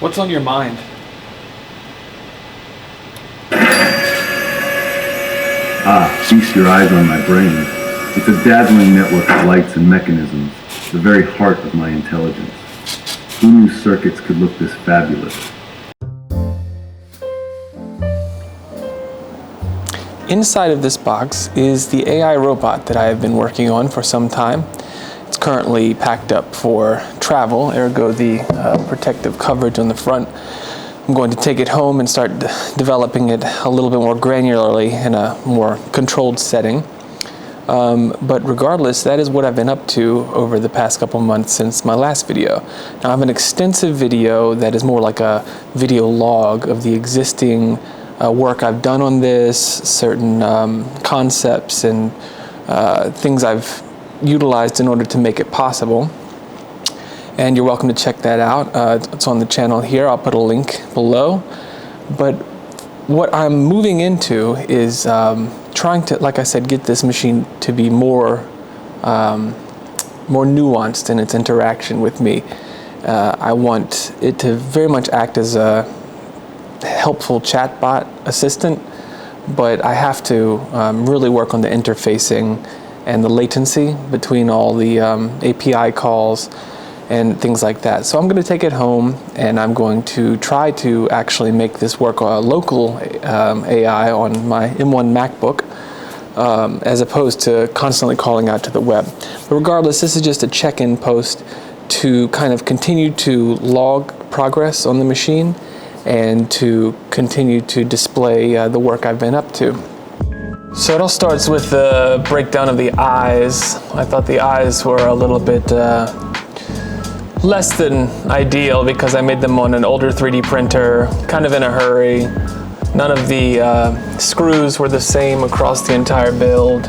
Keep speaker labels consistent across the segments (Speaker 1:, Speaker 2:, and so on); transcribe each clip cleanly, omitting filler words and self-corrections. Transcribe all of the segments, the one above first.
Speaker 1: What's on your mind?
Speaker 2: Feast your eyes on my brain. It's a dazzling network of lights and mechanisms, the very heart of my intelligence. Who knew circuits could look this fabulous?
Speaker 1: Inside of this box is the AI robot that I have been working on for some time. It's currently packed up for travel, ergo the protective coverage on the front. I'm going to take it home and start developing it a little bit more granularly in a more controlled setting. But regardless, that is what I've been up to over the past couple months since my last video. Now I have an extensive video that is more like a video log of the existing work I've done on this, certain concepts and things I've utilized in order to make it possible. And you're welcome to check that out. It's on the channel here. I'll put a link below. But what I'm moving into is trying to, like I said, get this machine to be more nuanced in its interaction with me. I want it to very much act as a helpful chatbot assistant, but I have to really work on the interfacing and the latency between all the API calls and things like that. So I'm going to take it home and I'm going to try to actually make this work on a local AI on my M1 MacBook as opposed to constantly calling out to the web. But regardless, this is just a check-in post to kind of continue to log progress on the machine and to continue to display the work I've been up to. So it all starts with the breakdown of the eyes. I thought the eyes were a little bit less than ideal because I made them on an older 3D printer, kind of in a hurry. None of the screws were the same across the entire build,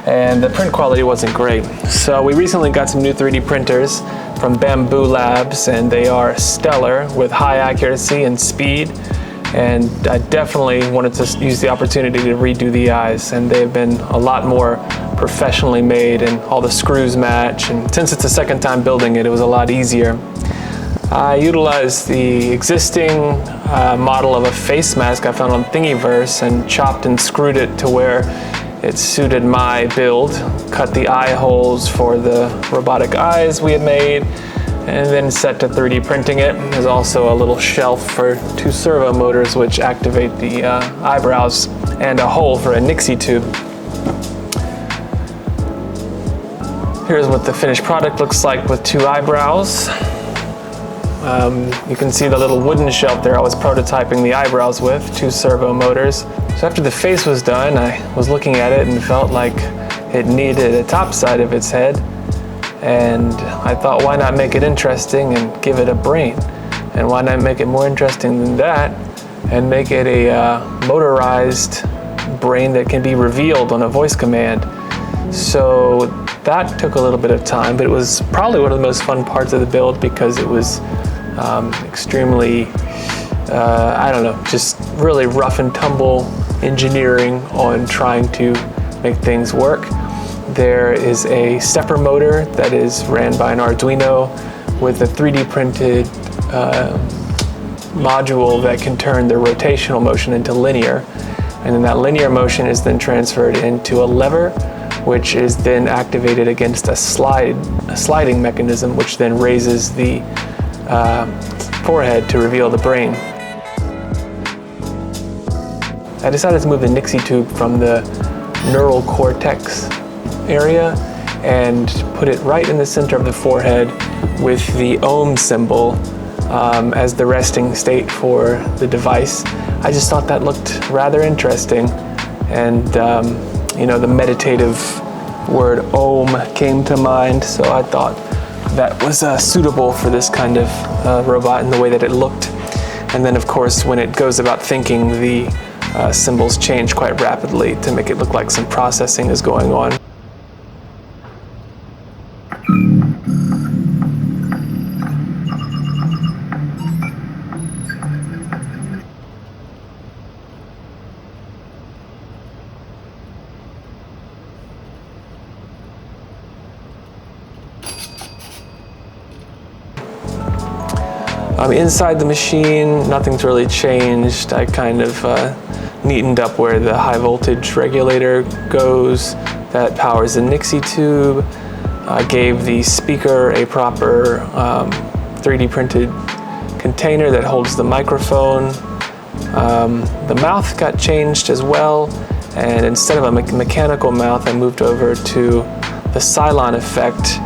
Speaker 1: and the print quality wasn't great. So we recently got some new 3D printers from Bamboo Labs, and they are stellar with high accuracy and speed. And I definitely wanted to use the opportunity to redo the eyes, and they've been a lot more professionally made and all the screws match, and since it's the second time building it, it was a lot easier. I utilized the existing model of a face mask I found on Thingiverse and chopped and screwed it to where it suited my build, cut the eye holes for the robotic eyes we had made, and then set to 3D printing it. There's also a little shelf for 2 servo motors which activate the eyebrows, and a hole for a Nixie tube. Here's what the finished product looks like with 2 eyebrows. You can see the little wooden shelf there I was prototyping the eyebrows with, 2 servo motors. So after the face was done, I was looking at it and felt like it needed a top side of its head. And I thought, why not make it interesting and give it a brain? And why not make it more interesting than that and make it a motorized brain that can be revealed on a voice command? So that took a little bit of time, but it was probably one of the most fun parts of the build because it was extremely, I don't know, just really rough and tumble engineering on trying to make things work. There is a stepper motor that is ran by an Arduino with a 3D printed module that can turn the rotational motion into linear. And then that linear motion is then transferred into a lever, which is then activated against a sliding mechanism, which then raises the forehead to reveal the brain. I decided to move the Nixie tube from the neural cortex area and put it right in the center of the forehead with the ohm symbol as the resting state for the device. I just thought that looked rather interesting, and you know, the meditative word Om came to mind, so I thought that was suitable for this kind of robot in the way that it looked. And then of course when it goes about thinking, the symbols change quite rapidly to make it look like some processing is going on. Inside the machine, nothing's really changed. I kind of neatened up where the high voltage regulator goes that powers the Nixie tube. I gave the speaker a proper 3D printed container that holds the microphone. The mouth got changed as well, and instead of a mechanical mouth, I moved over to the Cylon effect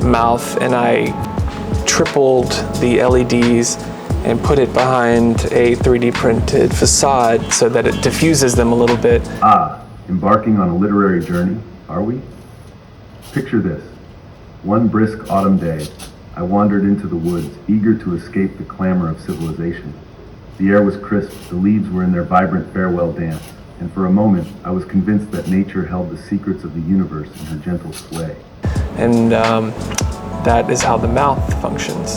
Speaker 1: mouth, and I tripled the LEDs and put it behind a 3D printed facade so that it diffuses them a little bit.
Speaker 2: Embarking on a literary journey, are we? Picture this. One brisk autumn day, I wandered into the woods, eager to escape the clamor of civilization. The air was crisp, the leaves were in their vibrant farewell dance, and for a moment, I was convinced that nature held the secrets of the universe in her gentle sway.
Speaker 1: And that is how the mouth functions.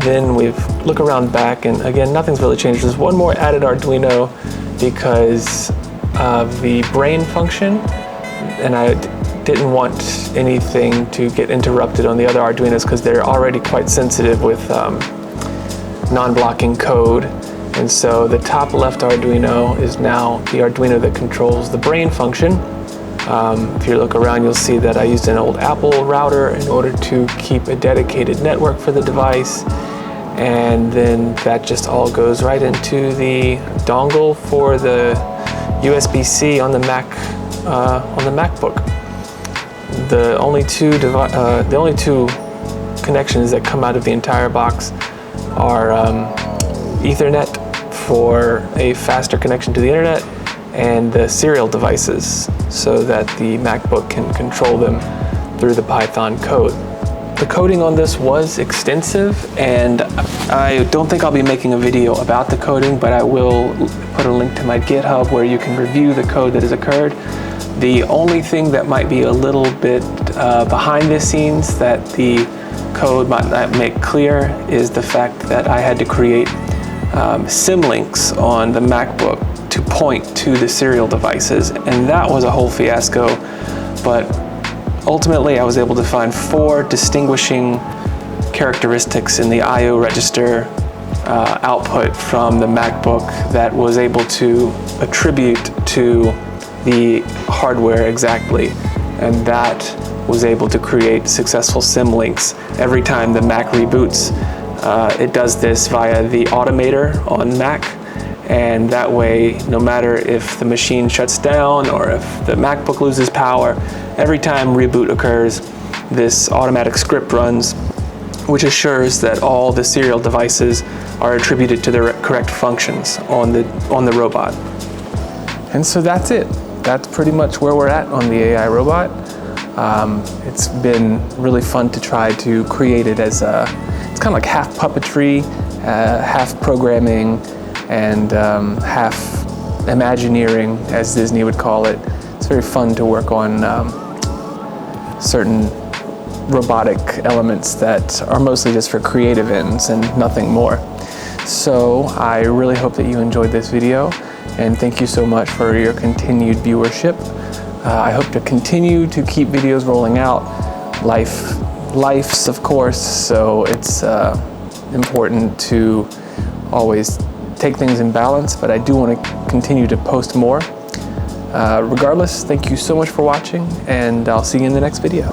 Speaker 1: Then we look around back, and again, nothing's really changed. There's one more added Arduino because of the brain function, and I didn't want anything to get interrupted on the other Arduinos because they're already quite sensitive with non-blocking code. And so the top left Arduino is now the Arduino that controls the brain function. If you look around, you'll see that I used an old Apple router in order to keep a dedicated network for the device. And then that just all goes right into the dongle for the USB-C on the MacBook. The only two connections that come out of the entire box are Ethernet for a faster connection to the internet, and the serial devices so that the MacBook can control them through the Python code. The coding on this was extensive, and I don't think I'll be making a video about the coding, but I will put a link to my GitHub where you can review the code that has occurred. The only thing that might be a little bit behind the scenes that the code might not make clear is the fact that I had to create symlinks on the MacBook to point to the serial devices, and that was a whole fiasco. But ultimately I was able to find 4 distinguishing characteristics in the I/O register output from the MacBook that was able to attribute to the hardware exactly, and that was able to create successful symlinks every time the Mac reboots. It does this via the automator on Mac, and that way, no matter if the machine shuts down or if the MacBook loses power, every time reboot occurs, this automatic script runs, which assures that all the serial devices are attributed to the correct functions on the robot. And so that's it. That's pretty much where we're at on the AI robot. It's been really fun to try to create it as it's kind of like half puppetry, half programming, and half Imagineering, as Disney would call it. It's very fun to work on certain robotic elements that are mostly just for creative ends and nothing more. So I really hope that you enjoyed this video, and thank you so much for your continued viewership. I hope to continue to keep videos rolling out. Life's of course, so it's important to always take things in balance, but I do want to continue to post more. Regardless, thank you so much for watching, and I'll see you in the next video.